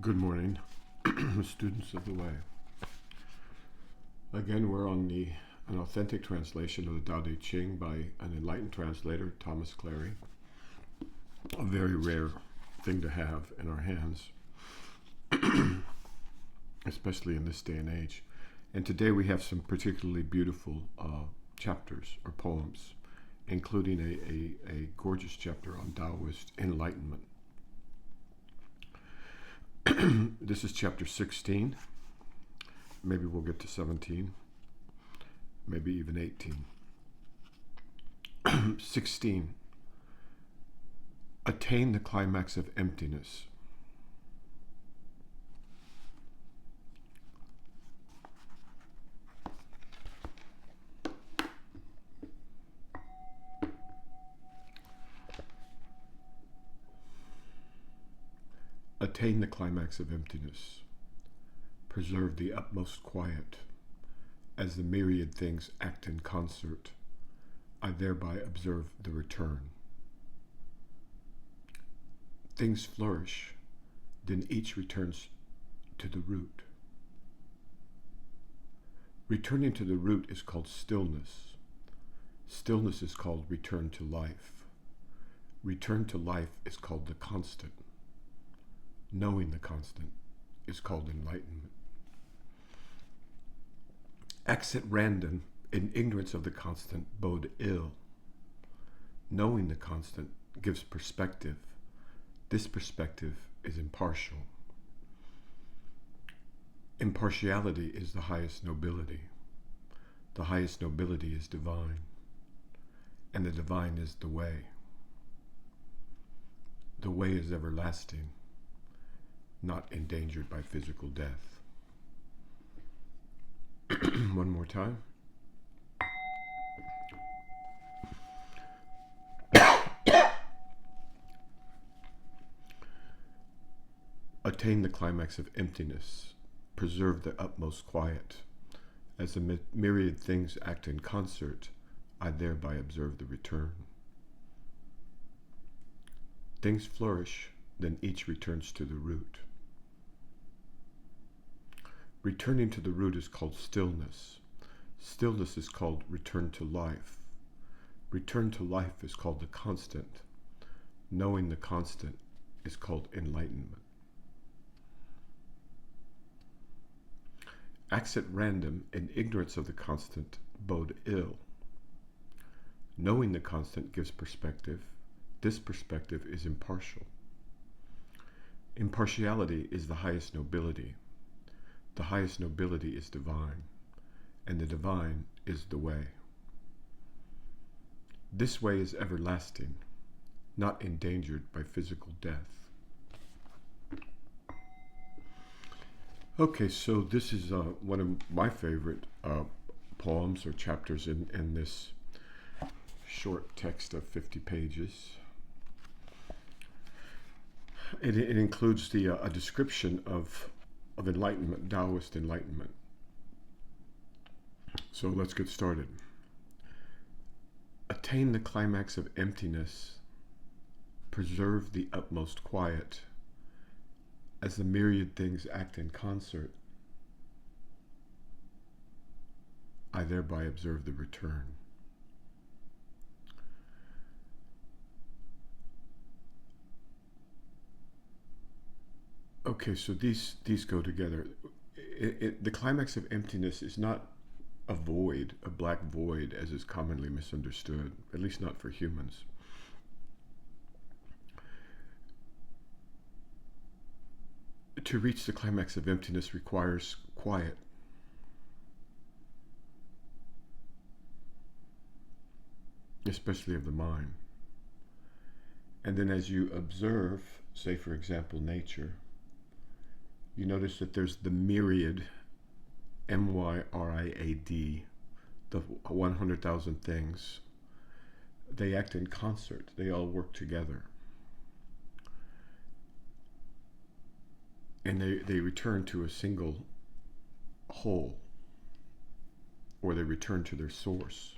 Good morning, students of the way. Again, we're on an authentic translation of the Tao Te Ching by an enlightened translator, Thomas Cleary. A very rare thing to have in our hands, especially in this day and age. And today we have some particularly beautiful chapters or poems, including a gorgeous chapter on Taoist enlightenment. This is chapter 16. Maybe we'll get to 17. Maybe even 18. 16. Attain the climax of emptiness. Attain the climax of emptiness. Preserve the utmost quiet. As the myriad things act in concert, I thereby observe the return. Things flourish, then each returns to the root. Returning to the root is called stillness. Stillness is called return to life. Return to life is called the constant. Knowing the constant is called enlightenment. Acts at random in ignorance of the constant bode ill. Knowing the constant gives perspective. This perspective is impartial. Impartiality is the highest nobility. The highest nobility is divine. And the divine is the way. The way is everlasting, not endangered by physical death. One more time. Attain the climax of emptiness. Preserve the utmost quiet. As the myriad things act in concert, I thereby observe the return. Things flourish, then each returns to the root. Returning to the root is called stillness. Stillness is called return to life. Return to life is called the constant. Knowing the constant is called enlightenment. Acts at random in ignorance of the constant bode ill. Knowing the constant gives perspective. This perspective is impartial. Impartiality is the highest nobility. The highest nobility is divine, and the divine is the way. This way is everlasting, not endangered by physical death. Okay, so this is one of my favorite poems or chapters in this short text of 50 pages. It includes a description of enlightenment, Taoist enlightenment. So let's get started. Attain the climax of emptiness. Preserve the utmost quiet. As the myriad things act in concert, I thereby observe the return. Okay, so these go together. The climax of emptiness is not a void, a black void, as is commonly misunderstood, at least not for humans. To reach the climax of emptiness requires quiet. Especially of the mind. And then as you observe, say for example, nature, you notice that there's the myriad, M-Y-R-I-A-D, the 100,000 things. They act in concert. They all work together. And they return to a single whole, or they return to their source.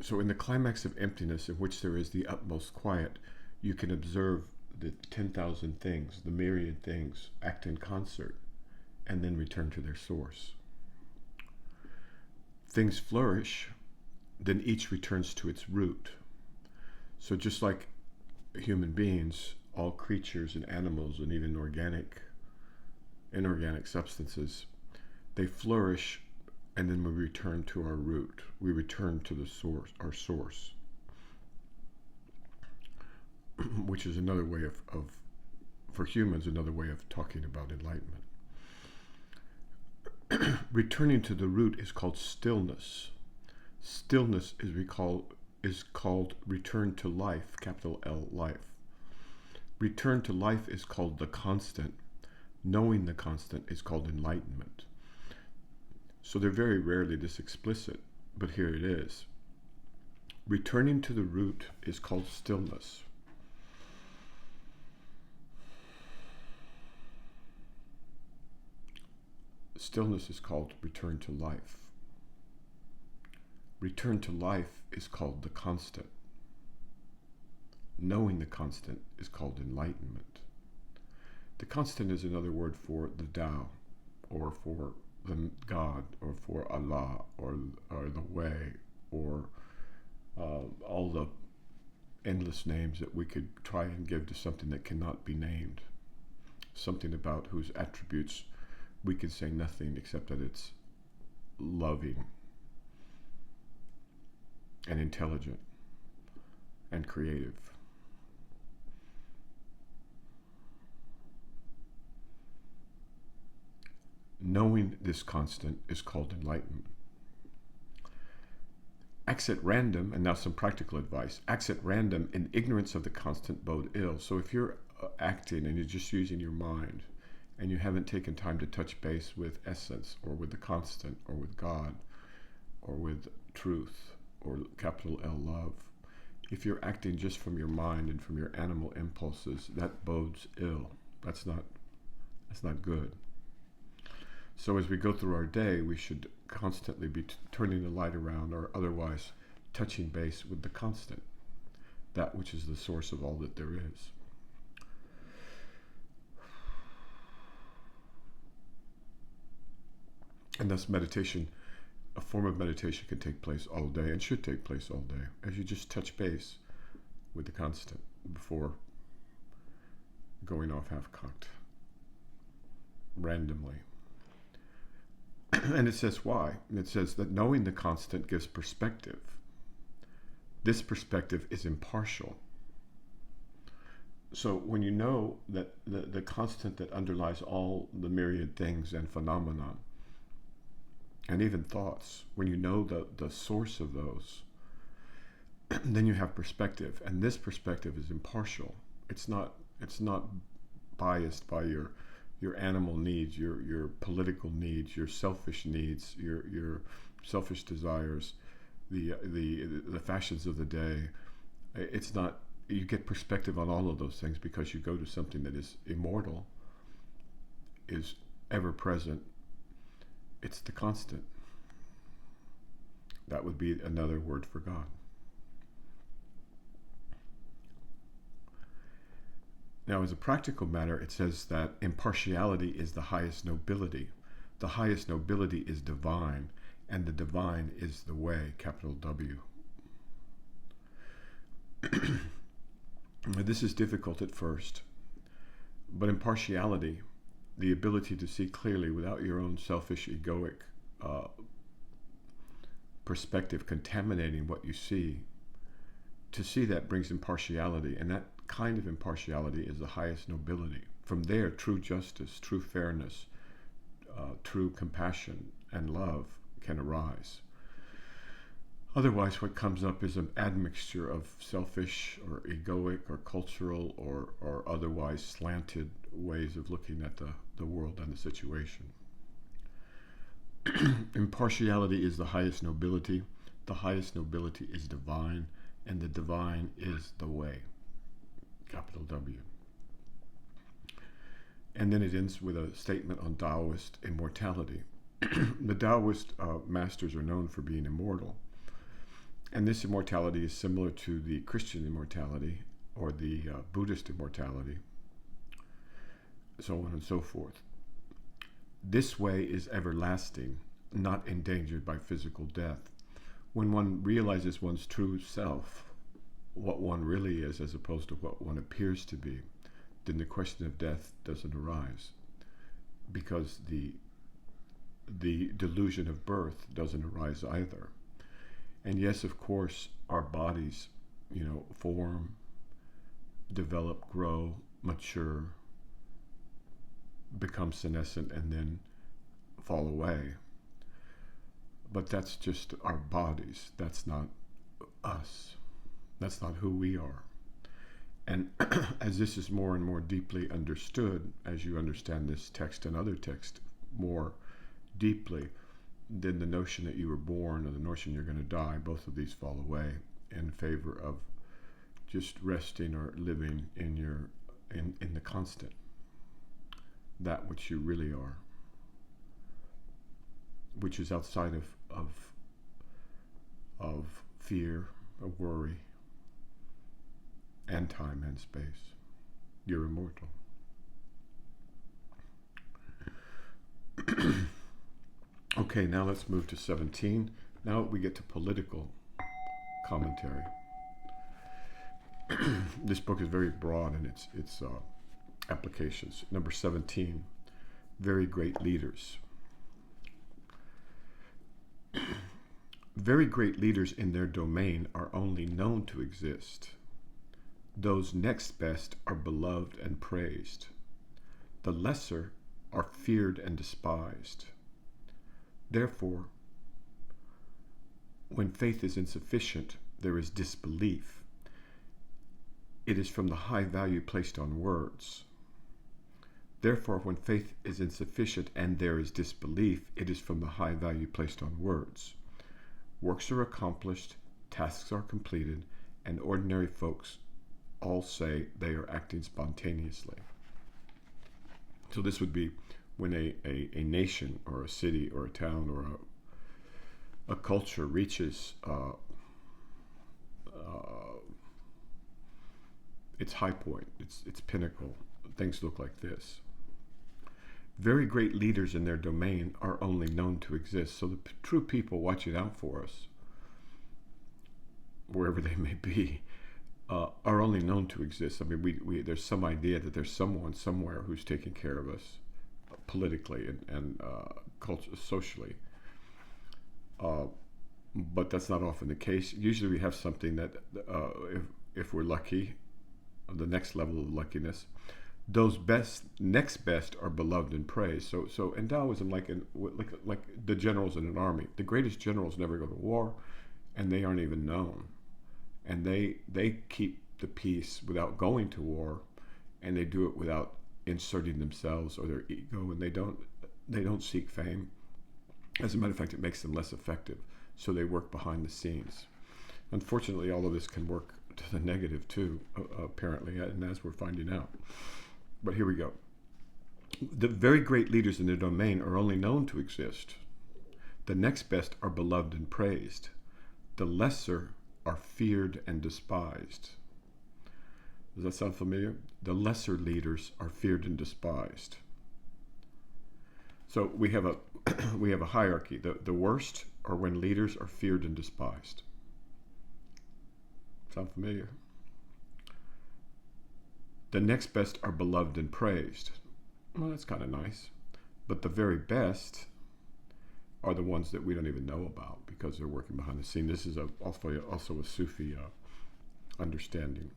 So in the climax of emptiness, in which there is the utmost quiet, you can observe the 10,000 things, the myriad things, act in concert and then return to their source. Things flourish, then each returns to its root. So just like human beings, all creatures and animals and even inorganic substances, they flourish and then we return to our root. We return to the source, our source, which is another way of for humans, another way of talking about enlightenment. Returning to the root is called stillness. Stillness is called return to life, capital L, life. Return to life is called the constant. Knowing the constant is called enlightenment. So they're very rarely this explicit, but here it is. Returning to the root is called stillness. Stillness is called return to life. Return to life is called the constant. Knowing the constant is called enlightenment. The constant is another word for the Tao, or for the God, or for Allah, or the way, or all the endless names that we could try and give to something that cannot be named. Something about whose attributes we can say nothing except that it's loving and intelligent and creative. Knowing this constant is called enlightenment. Acts at random, and now some practical advice, acts at random in ignorance of the constant bode ill. So if you're acting and you're just using your mind, and you haven't taken time to touch base with essence, or with the constant, or with God, or with truth, or capital L, love, if you're acting just from your mind and from your animal impulses, that bodes ill. That's not good. So as we go through our day, we should constantly be turning the light around, or otherwise touching base with the constant, that which is the source of all that there is. And thus meditation, a form of meditation, can take place all day and should take place all day, as you just touch base with the constant before going off half-cocked randomly. And it says why. It says that knowing the constant gives perspective. This perspective is impartial. So when you know that the constant that underlies all the myriad things and phenomenon, and even thoughts, when you know the source of those, then you have perspective. And this perspective is impartial. It's not biased by your animal needs, your political needs, your selfish needs, your selfish desires, the fashions of the day. It's not. You get perspective on all of those things because you go to something that is immortal, is ever present. It's the constant. That would be another word for God. Now, as a practical matter, it says that impartiality is the highest nobility. The highest nobility is divine, and the divine is the way, capital W. This is difficult at first, but impartiality, the ability to see clearly without your own selfish, egoic perspective contaminating what you see, to see that brings impartiality, and that kind of impartiality is the highest nobility. From there, true justice, true fairness, true compassion and love can arise. Otherwise, what comes up is an admixture of selfish or egoic or cultural or otherwise slanted ways of looking at the world and the situation. Impartiality is the highest nobility. The highest nobility is divine, and the divine is the way, capital W. And then it ends with a statement on Taoist immortality. The Taoist masters are known for being immortal. And this immortality is similar to the Christian immortality, or the Buddhist immortality, so on and so forth. This way is everlasting, not endangered by physical death. When one realizes one's true self, what one really is as opposed to what one appears to be, then the question of death doesn't arise, because the delusion of birth doesn't arise either. And yes, of course, our bodies, form, develop, grow, mature, become senescent, and then fall away. But that's just our bodies. That's not us. That's not who we are. And as this is more and more deeply understood, as you understand this text and other texts more deeply, then the notion that you were born or the notion you're going to die, both of these fall away in favor of just resting or living in the constant, that which you really are, which is outside of fear, of worry, and time and space. You're immortal. Okay, now let's move to 17. Now we get to political commentary. This book is very broad in its applications. Number 17, very great leaders. Very great leaders in their domain are only known to exist. Those next best are beloved and praised. The lesser are feared and despised. Therefore, when faith is insufficient, there is disbelief. It is from the high value placed on words. Therefore, when faith is insufficient and there is disbelief, it is from the high value placed on words. Works are accomplished, tasks are completed, and ordinary folks all say they are acting spontaneously. So this would be when a nation or a city or a town or a culture reaches its high point, its pinnacle. Things look like this. Very great leaders in their domain are only known to exist. So the true people watching out for us, wherever they may be, are only known to exist. I mean, we there's some idea that there's someone somewhere who's taking care of us politically and socially. But that's not often the case. Usually we have something that, if we're lucky, the next level of luckiness, those next best are beloved and praised. So in Taoism, like the generals in an army, the greatest generals never go to war, and they aren't even known. And they keep the peace without going to war, and they do it without inserting themselves or their ego, and they don't seek fame. As a matter of fact, it makes them less effective. So they work behind the scenes. Unfortunately, all of this can work to the negative too, apparently, and as we're finding out. But here we go. The very great leaders in their domain are only known to exist. The next best are beloved and praised. The lesser are feared and despised. Does that sound familiar? The lesser leaders are feared and despised. So we have a hierarchy. The worst are when leaders are feared and despised. Sound familiar? The next best are beloved and praised. Well, that's kind of nice. But the very best are the ones that we don't even know about because they're working behind the scene. This is also a Sufi understanding.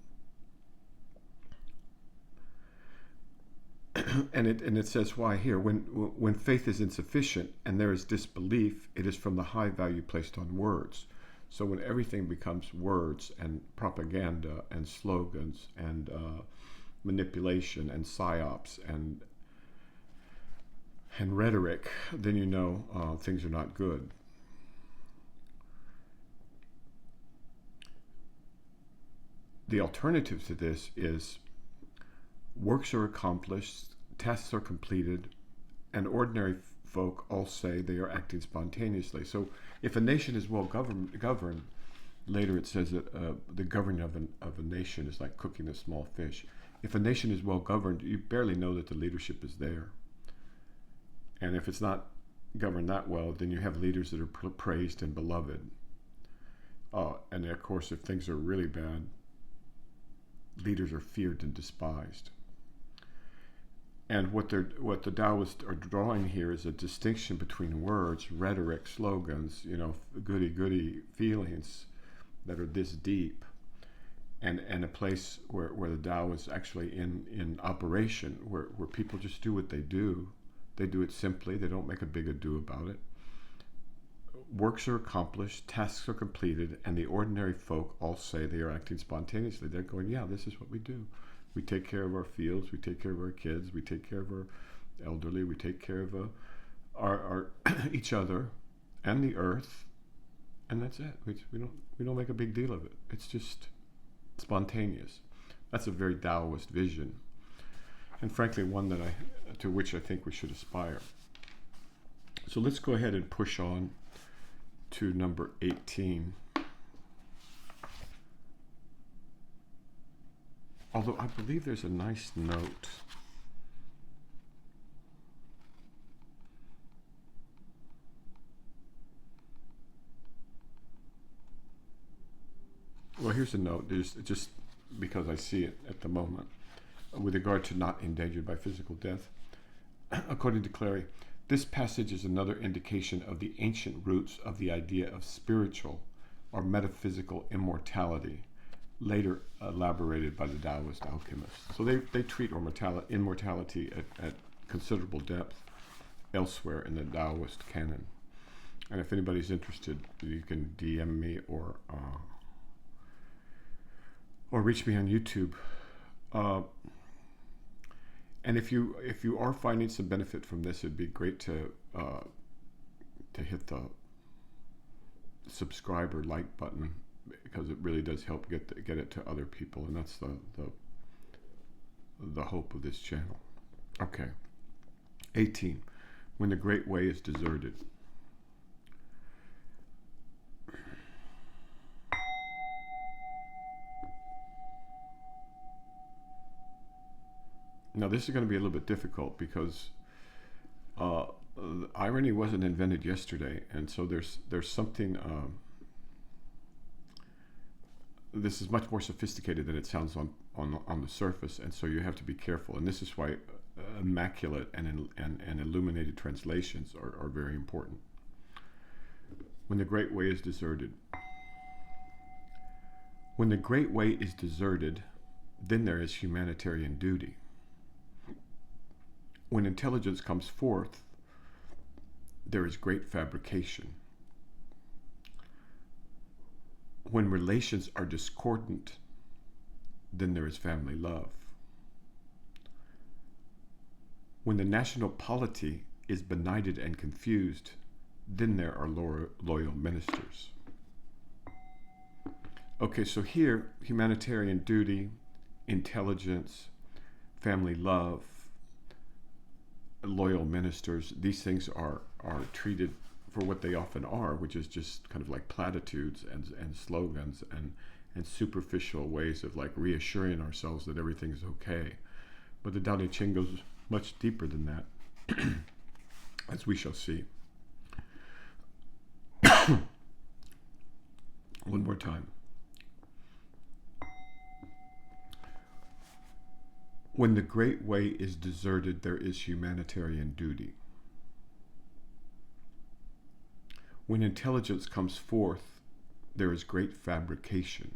And it says why here. When faith is insufficient and there is disbelief, it is from the high value placed on words. So when everything becomes words and propaganda and slogans and manipulation and psyops and rhetoric, then you know things are not good. The alternative to this is works are accomplished, tasks are completed, and ordinary folk all say they are acting spontaneously. So if a nation is well governed, Later it says that the governing of a nation is like cooking a small fish. If a nation is well governed, you barely know that the leadership is there. And if it's not governed that well, then you have leaders that are praised and beloved. And of course, if things are really bad, leaders are feared and despised. And what the Taoists are drawing here is a distinction between words, rhetoric, slogans, goody-goody feelings that are this deep, and a place where the Tao is actually in operation, where people just do what they do. They do it simply. They don't make a big ado about it. Works are accomplished, tasks are completed, and the ordinary folk all say they are acting spontaneously. They're going, yeah, this is what we do. We take care of our fields, we take care of our kids, we take care of our elderly, we take care of our each other and the earth, and that's it. We don't make a big deal of it. It's just spontaneous. That's a very Taoist vision, and frankly one to which I think we should aspire. So let's go ahead and push on to number 18. Although I believe there's a nice note. Well, here's a note. There's just because I see it at the moment. With regard to not endangered by physical death. According to Cleary, this passage is another indication of the ancient roots of the idea of spiritual or metaphysical immortality, later elaborated by the Taoist alchemists. So they treat immortality at considerable depth elsewhere in the Taoist canon. And if anybody's interested, you can DM me or reach me on YouTube. And if you are finding some benefit from this, it'd be great to hit the subscribe or like button, because it really does help get it to other people, and that's the hope of this channel. Okay. 18. When the great way is deserted. Now this is going to be a little bit difficult because irony wasn't invented yesterday, and so there's something. This is much more sophisticated than it sounds on the surface, and so you have to be careful. And this is why immaculate and illuminated translations are very important. When the great way is deserted. When the great way is deserted, then there is humanitarian duty. When intelligence comes forth, there is great fabrication. When relations are discordant, then there is family love. When the national polity is benighted and confused, then there are loyal ministers. Okay, so here, humanitarian duty, intelligence, family love, loyal ministers, these things are treated for what they often are, which is just kind of like platitudes and slogans and superficial ways of like reassuring ourselves that everything's okay. But the Tao Te Ching goes much deeper than that, as we shall see. One more time. When the great way is deserted, there is humanitarian duty. When intelligence comes forth, there is great fabrication.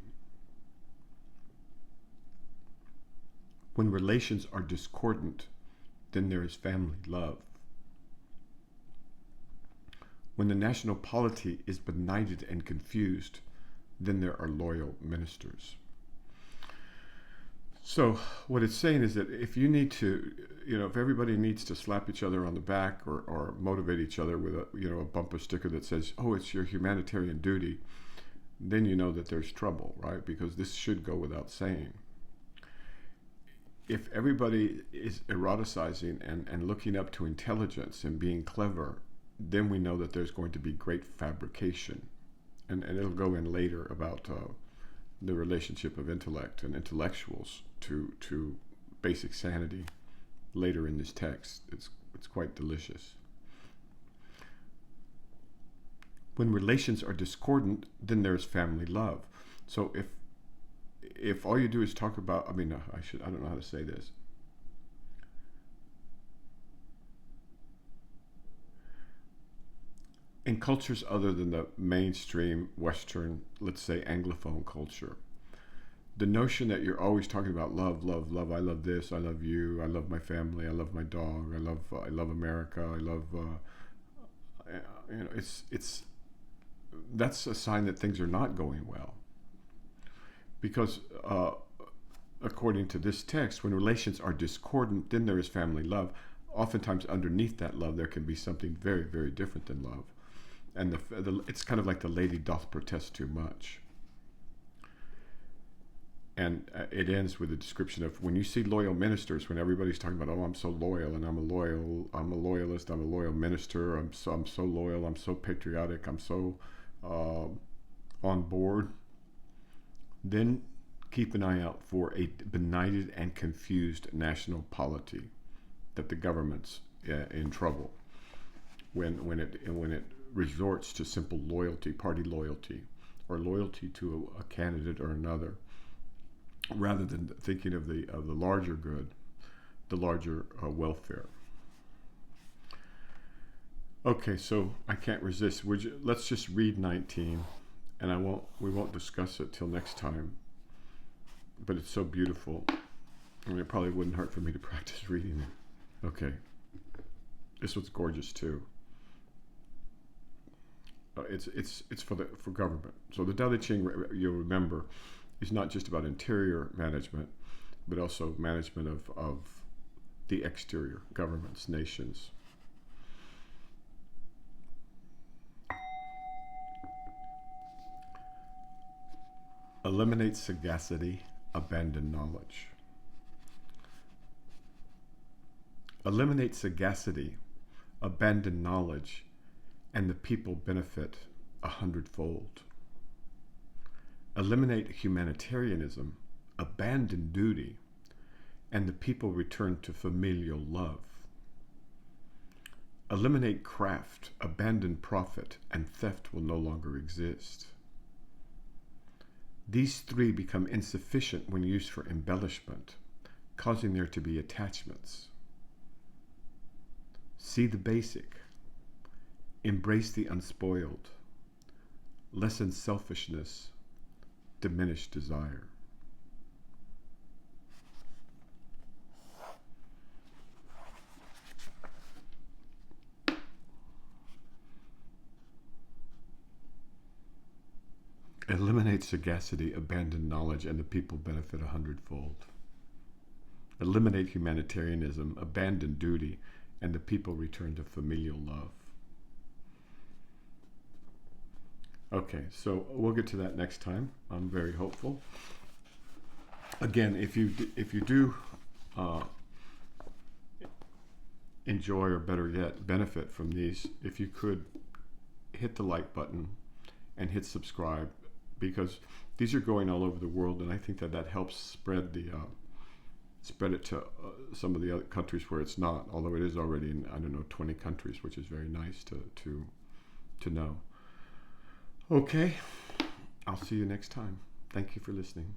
When relations are discordant, then there is family love. When the national polity is benighted and confused, then there are loyal ministers. So what it's saying is that if you need to, if everybody needs to slap each other on the back or motivate each other with a bumper sticker that says, oh, it's your humanitarian duty, then you know that there's trouble, right? Because this should go without saying. If everybody is eroticizing and looking up to intelligence and being clever, then we know that there's going to be great fabrication. and it'll go in later about the relationship of intellect and intellectuals to basic sanity later in this text. It's quite delicious. When relations are discordant, then there's family love. So if all you do is talk about, I don't know how to say this. In cultures other than the mainstream Western, let's say Anglophone culture, the notion that you're always talking about love, love, love, I love this, I love you, I love my family, I love my dog, I love America, I love, it's that's a sign that things are not going well. Because according to this text, when relations are discordant, then there is family love. Oftentimes underneath that love, there can be something very, very different than love. And it's kind of like the lady doth protest too much. And it ends with a description of when you see loyal ministers, when everybody's talking about, oh, I'm so loyal, and I'm a loyalist, I'm a loyal minister, I'm so loyal, I'm so patriotic, I'm so on board. Then keep an eye out for a benighted and confused national polity, that the government's in trouble when it resorts to simple loyalty, party loyalty, or loyalty to a candidate or another, rather than thinking of the larger good, the larger welfare. Okay, so I can't resist. Let's just read 19, and we won't discuss it till next time. But it's so beautiful, and it probably wouldn't hurt for me to practice reading it. Okay, this one's gorgeous too. It's for government. So the Tao Te Ching, you'll remember, is not just about interior management, but also management of the exterior, governments, nations. Eliminate sagacity, abandon knowledge. Eliminate sagacity, abandon knowledge, and the people benefit 100-fold. Eliminate humanitarianism, abandon duty, and the people return to familial love. Eliminate craft, abandon profit, and theft will no longer exist. These three become insufficient when used for embellishment, causing there to be attachments. See the basic. Embrace the unspoiled. Lessen selfishness. Diminish desire. Eliminate sagacity, abandon knowledge, and the people benefit 100-fold. Eliminate humanitarianism, abandon duty, and the people return to familial love. Okay, so we'll get to that next time. I'm very hopeful. Again, if you do enjoy, or better yet, benefit from these, if you could hit the like button and hit subscribe, because these are going all over the world, and I think that helps spread it to some of the other countries where it's not, although it is already in, 20 countries, which is very nice to know. Okay, I'll see you next time. Thank you for listening.